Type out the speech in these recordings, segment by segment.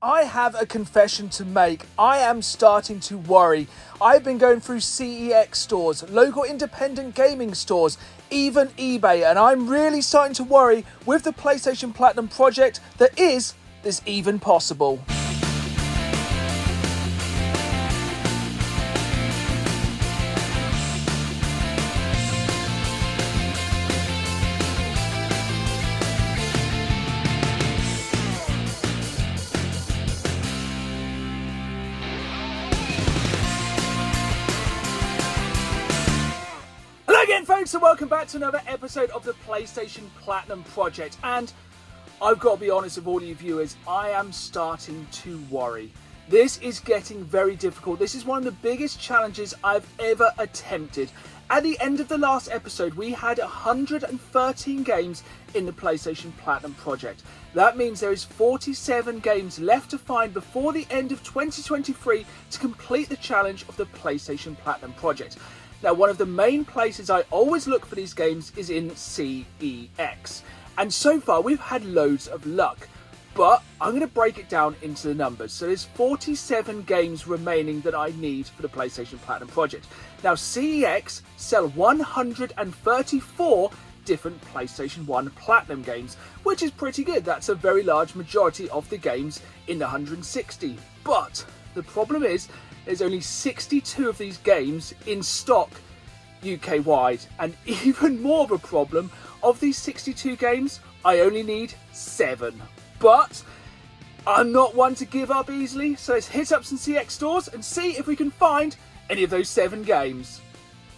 I have a confession to make. I am starting to worry. I've been going through CEX stores, local independent gaming stores, even eBay, and I'm really starting to worry with the PlayStation Platinum project that is this even possible? Again, folks, and welcome back to another episode of the PlayStation Platinum Project. And I've got to be honest with all you viewers, I am starting to worry. This is getting very difficult. This is one of the biggest challenges I've ever attempted. At the end of the last episode, we had 113 games in the PlayStation Platinum Project. That means there is 47 games left to find before the end of 2023 to complete the challenge of the PlayStation Platinum Project. Now, one of the main places I always look for these games is in CEX. And so far, we've had loads of luck. But I'm going to break it down into the numbers. So there's 47 games remaining that I need for the PlayStation Platinum Project. Now, CEX sell 134 different PlayStation 1 Platinum games, which is pretty good. That's a very large majority of the games in the 160. But the problem is, there's only 62 of these games in stock UK-wide. And even more of a problem, of these 62 games, I only need 7. But I'm not one to give up easily, so let's hit up some CX stores and see if we can find any of those 7 games.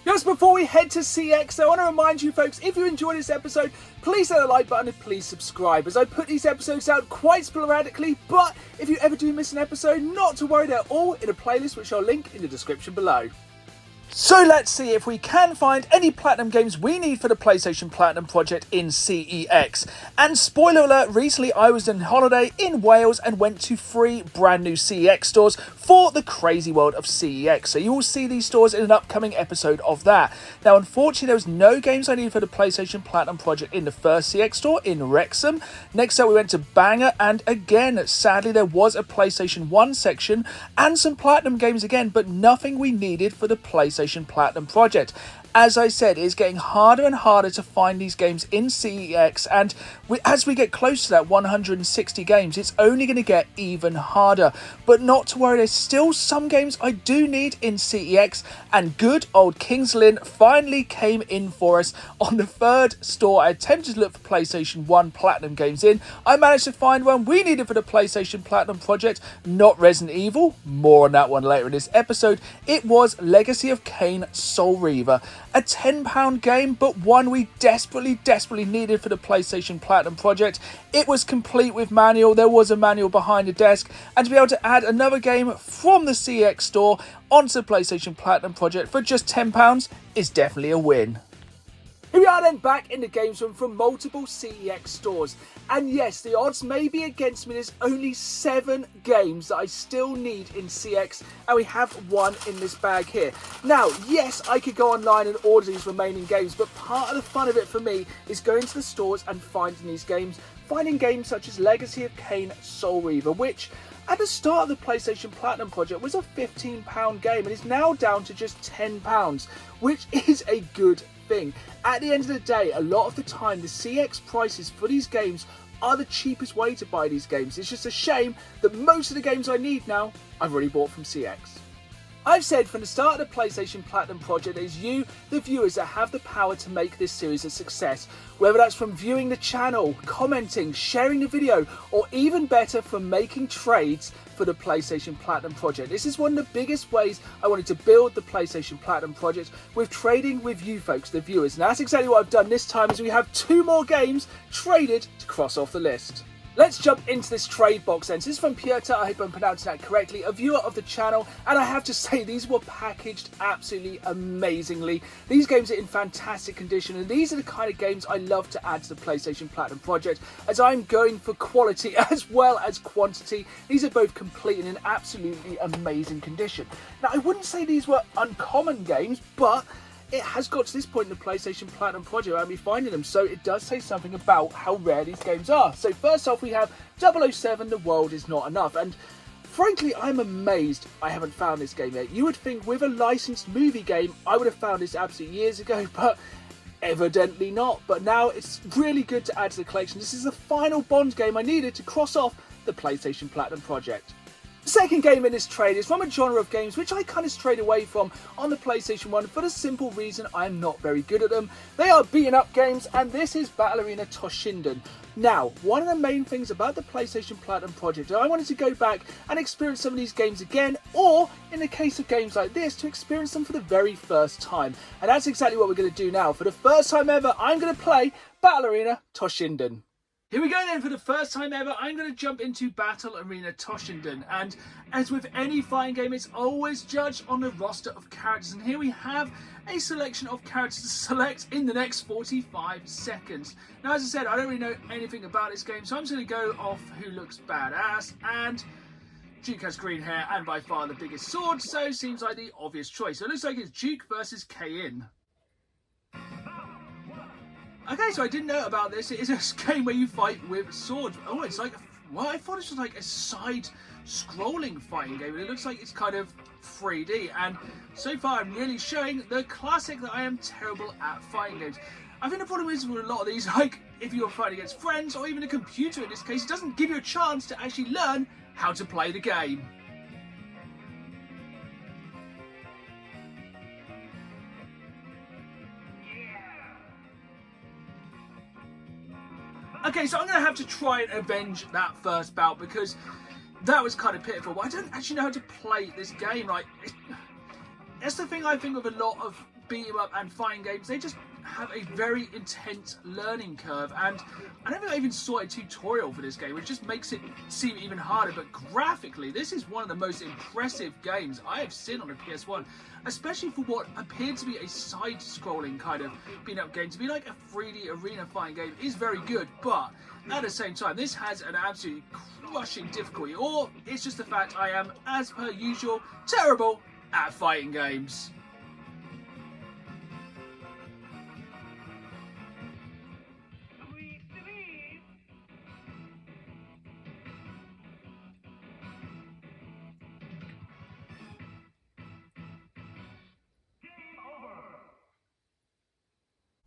Just before we head to CX, I want to remind you folks, if you enjoyed this episode, please hit the like button and please subscribe, as I put these episodes out quite sporadically. But if you ever do miss an episode, not to worry, they're all in a playlist which I'll link in the description below. So let's see if we can find any Platinum games we need for the PlayStation Platinum Project in CEX. And spoiler alert, recently I was on holiday in Wales and went to 3 brand new CEX stores for the crazy world of CEX. So you will see these stores in an upcoming episode of that. Now, unfortunately, there was no games I needed for the PlayStation Platinum Project in the first CEX store in Wrexham. Next up, we went to Bangor, and again, sadly, there was a PlayStation 1 section and some Platinum games again, but nothing we needed for the PlayStation Platinum Project. As I said, it's getting harder and harder to find these games in CEX, and as we get close to that 160 games, it's only going to get even harder. But not to worry, there's still some games I do need in CEX, and good old Kings Lynn finally came in for us on the 3rd store I attempted to look for PlayStation 1 Platinum games in. I managed to find one we needed for the PlayStation Platinum Project, not Resident Evil, more on that one later in this episode. It was Legacy of Kain Soul Reaver. A £10 game, but one we desperately needed for the PlayStation Platinum Project. It was complete with manual, there was a manual behind the desk, and to be able to add another game from the CX store onto the PlayStation Platinum Project for just £10 is definitely a win. Here we are then, back in the games room from multiple CEX stores. And yes, the odds may be against me. There's only 7 games that I still need in CX, and we have one in this bag here. Now, yes, I could go online and order these remaining games, but part of the fun of it for me is going to the stores and finding these games. Finding games such as Legacy of Kain Soul Reaver, which at the start of the PlayStation Platinum Project was a £15 game and is now down to just £10, which is a good thing. At the end of the day, a lot of the time the CX prices for these games are the cheapest way to buy these games. It's just a shame that most of the games I need now I've already bought from CX. I've said from the start of the PlayStation Platinum Project, it is you, the viewers, that have the power to make this series a success. Whether that's from viewing the channel, commenting, sharing the video, or even better, from making trades for the PlayStation Platinum Project. This is one of the biggest ways I wanted to build the PlayStation Platinum Project, with trading with you folks, the viewers. And that's exactly what I've done this time, as we have 2 more games traded to cross off the list. Let's jump into this trade box then. So this is from Piotr, I hope I'm pronouncing that correctly, a viewer of the channel, and I have to say these were packaged absolutely amazingly. These games are in fantastic condition, and these are the kind of games I love to add to the PlayStation Platinum Project, as I'm going for quality as well as quantity. These are both complete and in absolutely amazing condition. Now, I wouldn't say these were uncommon games, but it has got to this point in the PlayStation Platinum project and we're finding them, so it does say something about how rare these games are. So first off, we have 007, The World Is Not Enough, and frankly, I'm amazed I haven't found this game yet. You would think with a licensed movie game, I would have found this absolutely years ago, but evidently not. But now it's really good to add to the collection. This is the final Bond game I needed to cross off the PlayStation Platinum project. The second game in this trade is from a genre of games which I kind of strayed away from on the PlayStation 1 for the simple reason I'm not very good at them. They are beaten up games, and this is Battle Arena Toshinden. Now, one of the main things about the PlayStation Platinum project is I wanted to go back and experience some of these games again, or in the case of games like this, to experience them for the very first time. And that's exactly what we're going to do now. For the first time ever, I'm going to play Battle Arena Toshinden. Here we go then, for the first time ever, I'm going to jump into Battle Arena Toshinden, and as with any fighting game, it's always judged on the roster of characters, and here we have a selection of characters to select in the next 45 seconds. Now, as I said, I don't really know anything about this game, so I'm just going to go off who looks badass, and Duke has green hair and by far the biggest sword, so seems like the obvious choice. So it looks like it's Duke versus Kain. Okay, so I didn't know about this. It is a game where you fight with swords. Oh, it's like, well, I thought this was like a side-scrolling fighting game. It looks like it's kind of 3D. And so far, I'm really showing the classic that I am terrible at fighting games. I think the problem is with a lot of these, like if you're fighting against friends or even a computer in this case, it doesn't give you a chance to actually learn how to play the game. Okay, so I'm going to have to try and avenge that first bout because that was kind of pitiful. But I don't actually know how to play this game. Like, that's the thing I think with a lot of beat 'em up and fighting games. They just have a very intense learning curve, and I don't think I even saw a tutorial for this game, which just makes it seem even harder. But graphically, this is one of the most impressive games I have seen on the PS1, especially for what appeared to be a side-scrolling kind of beat-up game. To be like a 3D arena fighting game is very good, but at the same time, this has an absolutely crushing difficulty, or it's just the fact I am, as per usual, terrible at fighting games.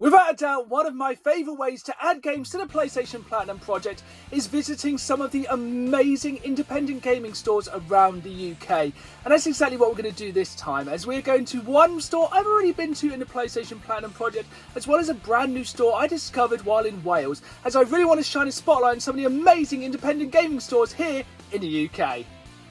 Without a doubt, one of my favourite ways to add games to the PlayStation Platinum project is visiting some of the amazing independent gaming stores around the UK. And that's exactly what we're going to do this time, as we're going to one store I've already been to in the PlayStation Platinum project, as well as a brand new store I discovered while in Wales, as I really want to shine a spotlight on some of the amazing independent gaming stores here in the UK.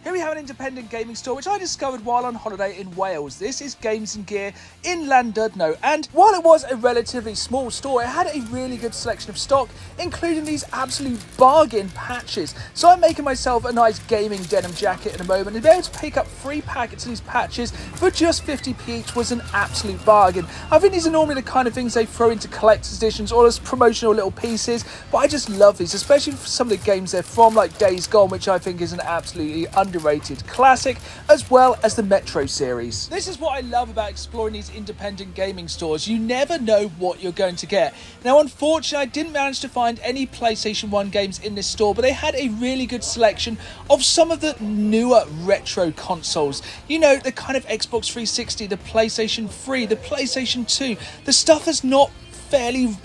Here we have an independent gaming store which I discovered while on holiday in Wales. This is Games and Gear in Llandudno, and while it was a relatively small store, it had a really good selection of stock, including these absolute bargain patches. So I'm making myself a nice gaming denim jacket in a moment, and to be able to pick up 3 packets of these patches for just 50p each was an absolute bargain. I think these are normally the kind of things they throw into collector's editions or as promotional little pieces, but I just love these, especially for some of the games they're from, like Days Gone, which I think is an absolutely underrated classic, as well as the Metro series. This is what I love about exploring these independent gaming stores. You never know what you're going to get. Now, unfortunately, I didn't manage to find any PlayStation 1 games in this store, but they had a really good selection of some of the newer retro consoles. You know, the kind of Xbox 360, the PlayStation 3, the PlayStation 2, the stuff that's not fairly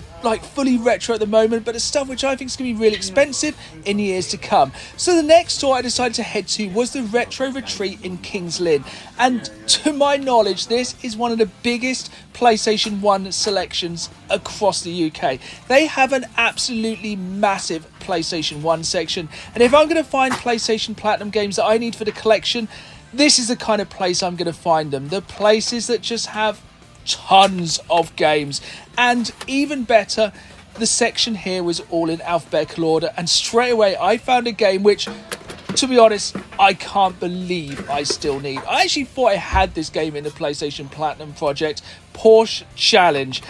fully retro at the moment, but it's stuff which I think is going to be really expensive in years to come. So the next store I decided to head to was the Retro Retreat in Kings Lynn, and to my knowledge, this is one of the biggest PlayStation 1 selections across the UK. They have an absolutely massive PlayStation 1 section, and if I'm going to find PlayStation Platinum games that I need for the collection, this is the kind of place I'm going to find them. The places that just have tons of games, and even better, the section here was all in alphabetical order, and straight away I found a game which, to be honest, I can't believe I still need. I actually thought I had this game in the PlayStation Platinum project, Porsche Challenge.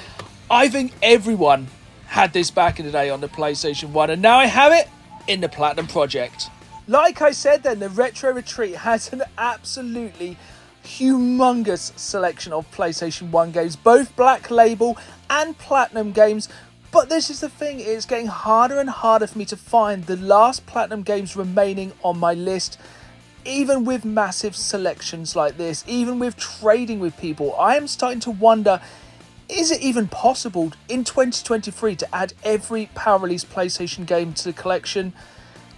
I think everyone had this back in the day on the PlayStation 1, and now I have it in the Platinum project. Like I said then, the Retro Retreat has an absolutely humongous selection of PlayStation 1 games, both Black Label and Platinum games. But this is the thing, it's getting harder and harder for me to find the last Platinum games remaining on my list. Even with massive selections like this, even with trading with people, I am starting to wonder, is it even possible in 2023 to add every power release PlayStation game to the collection?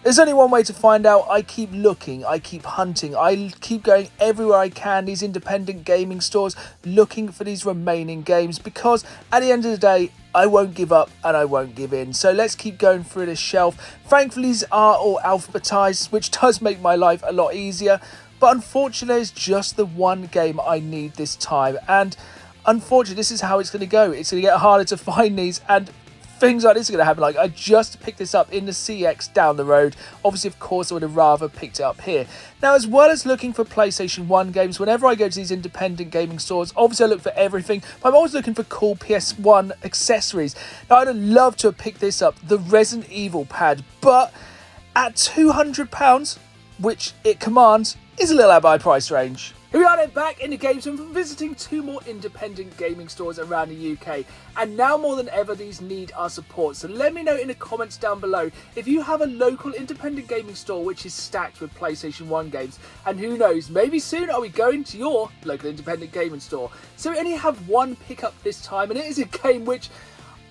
There's only one way to find out. I keep looking, I keep hunting, I keep going everywhere I can, these independent gaming stores, looking for these remaining games, because at the end of the day, I won't give up and I won't give in. So let's keep going through this shelf. Thankfully, these are all alphabetized, which does make my life a lot easier. But unfortunately, it's just the one game I need this time. And unfortunately, this is how it's going to go. It's going to get harder to find these, and things like this are going to happen. Like, I just picked this up in the CX down the road. Obviously, of course, I would have rather picked it up here. Now, as well as looking for PlayStation 1 games, whenever I go to these independent gaming stores, obviously I look for everything, but I'm always looking for cool PS1 accessories. Now, I'd love to have picked this up, the Resident Evil pad, but at £200, which it commands, is a little out of my price range. Here we are then, back in the games and from visiting 2 more independent gaming stores around the UK, and now more than ever these need our support. So let me know in the comments down below if you have a local independent gaming store which is stacked with PlayStation 1 games, and who knows, maybe soon are we going to your local independent gaming store. So we only have one pickup this time, and it is a game which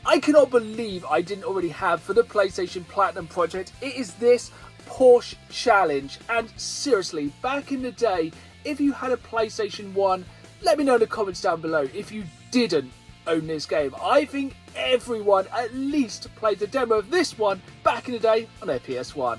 I cannot believe I didn't already have for the PlayStation Platinum project. It is this Porsche Challenge, and seriously, back in the day, if you had a PlayStation 1, let me know in the comments down below if you didn't own this game. I think everyone at least played the demo of this one back in the day on their PS1.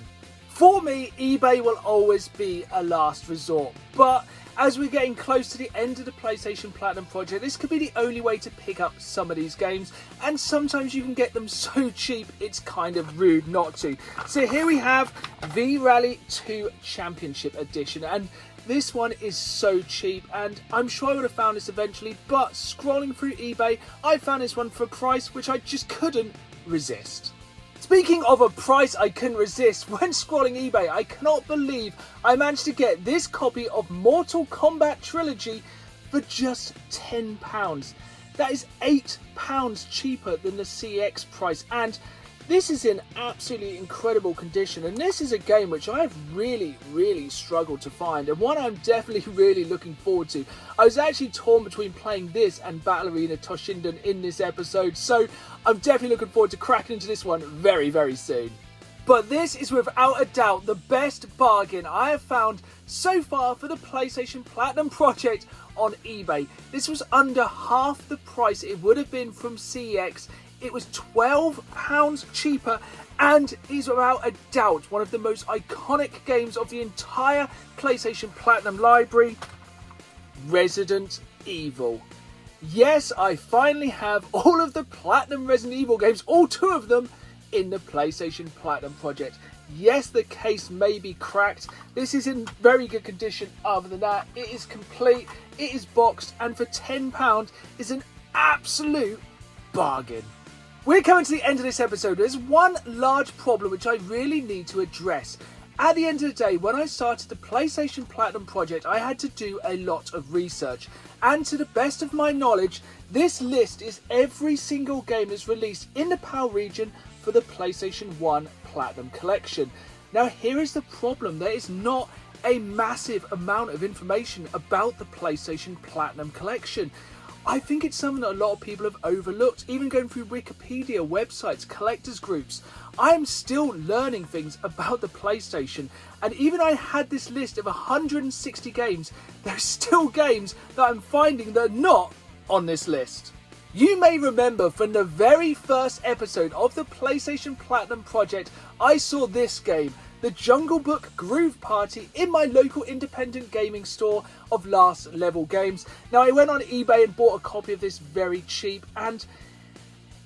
For me, eBay will always be a last resort, but as we're getting close to the end of the PlayStation Platinum project, this could be the only way to pick up some of these games, and sometimes you can get them so cheap it's kind of rude not to. So here we have V-Rally 2 Championship Edition, and this one is so cheap, and I'm sure I would have found this eventually, but scrolling through eBay, I found this one for a price which I just couldn't resist. Speaking of a price I couldn't resist, when scrolling eBay, I cannot believe I managed to get this copy of Mortal Kombat Trilogy for just £10. That is £8 cheaper than the CX price, and this is in absolutely incredible condition, and this is a game which I have really struggled to find, and one I'm definitely really looking forward to. I was actually torn between playing this and Battle Arena Toshinden in this episode, so I'm definitely looking forward to cracking into this one very soon. But this is without a doubt the best bargain I have found so far for the PlayStation Platinum project on eBay. This was under half the price it would have been from CX. It was £12 cheaper, and is without a doubt one of the most iconic games of the entire PlayStation Platinum library, Resident Evil. Yes, I finally have all of the Platinum Resident Evil games, all 2 of them, in the PlayStation Platinum project. Yes, the case may be cracked. This is in very good condition. Other than that, it is complete, it is boxed, and for £10 is an absolute bargain. We're coming to the end of this episode. There's one large problem which I really need to address. At the end of the day, when I started the PlayStation Platinum project, I had to do a lot of research. And to the best of my knowledge, this list is every single game that's released in the PAL region for the PlayStation 1 Platinum Collection. Now, here is the problem. There is not a massive amount of information about the PlayStation Platinum Collection. I think it's something that a lot of people have overlooked, even going through Wikipedia, websites, collectors groups. I'm still learning things about the PlayStation, and even I had this list of 160 games, there's still games that I'm finding that are not on this list. You may remember from the very first episode of the PlayStation Platinum project, I saw this game, the Jungle Book Groove Party, in my local independent gaming store of Last Level Games. Now, I went on eBay and bought a copy of this very cheap, and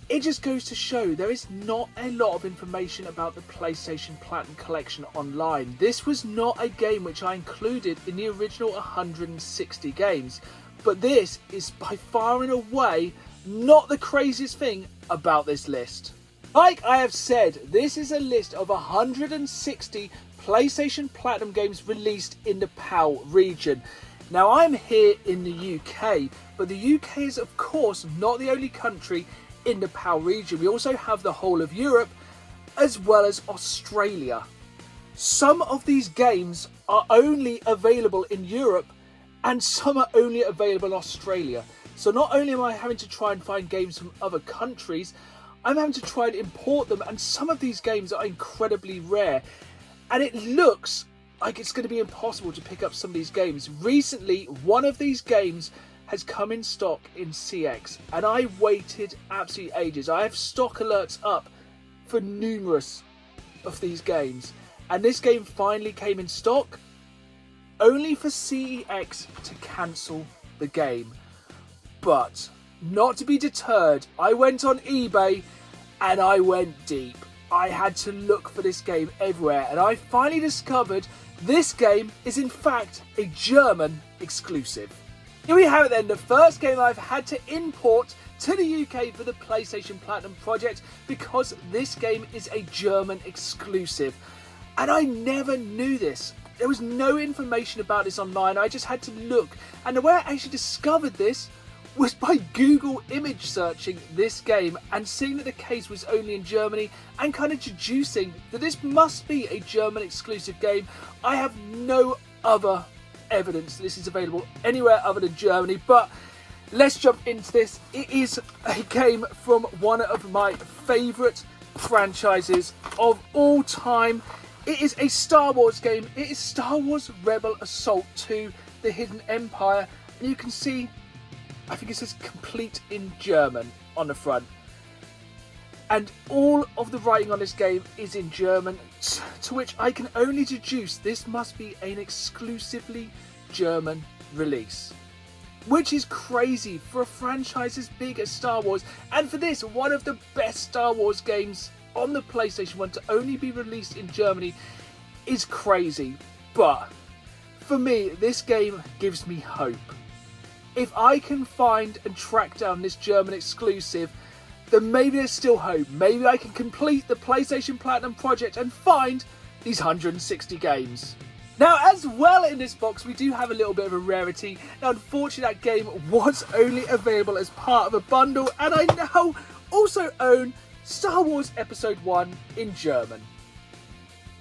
it just goes to show there is not a lot of information about the PlayStation Platinum Collection online. This was not a game which I included in the original 160 games, but this is by far and away not the craziest thing about this list. Like I have said, this is a list of 160 PlayStation Platinum games released in the PAL region. Now I'm here in the UK, but the UK is of course not the only country in the PAL region. We also have the whole of Europe as well as Australia. Some of these games are only available in Europe and some are only available in Australia. So not only am I having to try and find games from other countries, I'm having to try and import them, and some of these games are incredibly rare. And it looks like it's going to be impossible to pick up some of these games. Recently, one of these games has come in stock in CX, and I waited absolutely ages. I have stock alerts up for numerous of these games, and this game finally came in stock, only for CEX to cancel the game. But not to be deterred, I went on eBay and I went deep. I had to look for this game everywhere, and I finally discovered this game is in fact a German exclusive. Here we have it then, the first game I've had to import to the UK for the PlayStation Platinum project, because this game is a German exclusive. And I never knew this. There was no information about this online. I just had to look. And the way I actually discovered this was by Google image searching this game and seeing that the case was only in Germany and kind of deducing that this must be a German exclusive game. I have no other evidence that this is available anywhere other than Germany, but let's jump into this. It is a game from one of my favourite franchises of all time. It is a Star Wars game. It is Star Wars Rebel Assault 2, The Hidden Empire, and you can see, I think it says complete in German on the front. And all of the writing on this game is in German, to which I can only deduce this must be an exclusively German release. Which is crazy for a franchise as big as Star Wars, and for this, one of the best Star Wars games on the PlayStation 1 to only be released in Germany is crazy. But for me, this game gives me hope. If I can find and track down this German exclusive, then maybe there's still hope. Maybe I can complete the PlayStation Platinum project and find these 160 games. Now, as well in this box, we do have a little bit of a rarity. Now, unfortunately, that game was only available as part of a bundle, and I now also own Star Wars Episode 1 in German.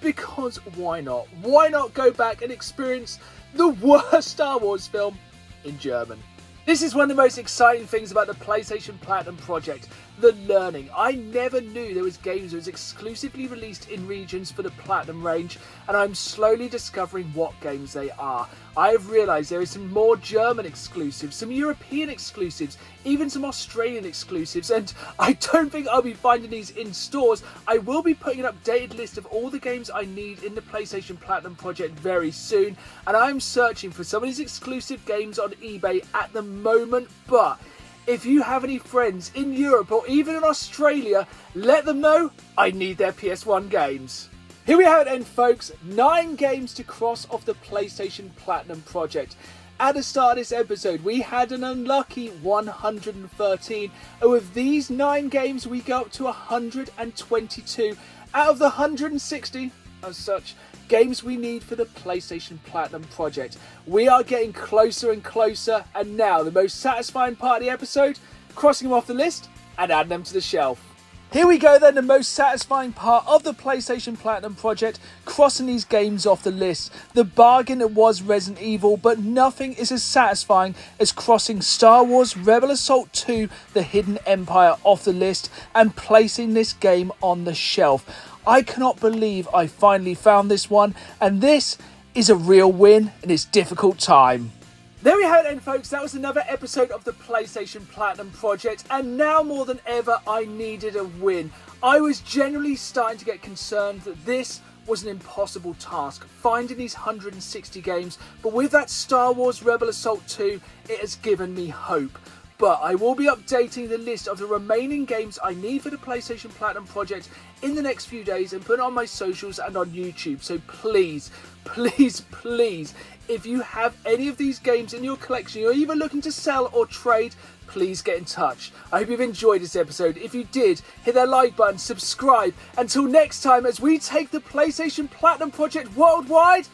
Because why not? Why not go back and experience the worst Star Wars film in German? This is one of the most exciting things about the PlayStation Platinum project, the learning. I never knew there was games that was exclusively released in regions for the Platinum range, and I'm slowly discovering what games they are. I have realised there is some more German exclusives, some European exclusives, even some Australian exclusives, and I don't think I'll be finding these in stores. I will be putting an updated list of all the games I need in the PlayStation Platinum project very soon, and I'm searching for some of these exclusive games on eBay at the moment. But if you have any friends in Europe or even in Australia, let them know I need their PS1 games. Here we have it then, folks. 9 games to cross off the PlayStation Platinum project. At the start of this episode, we had an unlucky 113. And with these 9 games, we go up to 122 out of the 160, as such, games we need for the PlayStation Platinum project. We are getting closer and closer, and now the most satisfying part of the episode, crossing them off the list and adding them to the shelf. Here we go then, the most satisfying part of the PlayStation Platinum project, crossing these games off the list. The bargain that was Resident Evil, but nothing is as satisfying as crossing Star Wars Rebel Assault 2, The Hidden Empire off the list and placing this game on the shelf. I cannot believe I finally found this one, and this is a real win in this difficult time. There we have it then, folks. That was another episode of the PlayStation Platinum project, and now more than ever I needed a win. I was genuinely starting to get concerned that this was an impossible task, finding these 160 games, but with that Star Wars Rebel Assault 2, it has given me hope. But I will be updating the list of the remaining games I need for the PlayStation Platinum project in the next few days and put it on my socials and on YouTube. So please, please, please, if you have any of these games in your collection you're either looking to sell or trade, please get in touch. I hope you've enjoyed this episode. If you did, hit that like button, subscribe. Until next time, as we take the PlayStation Platinum project worldwide,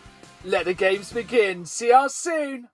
let the games begin. See you soon.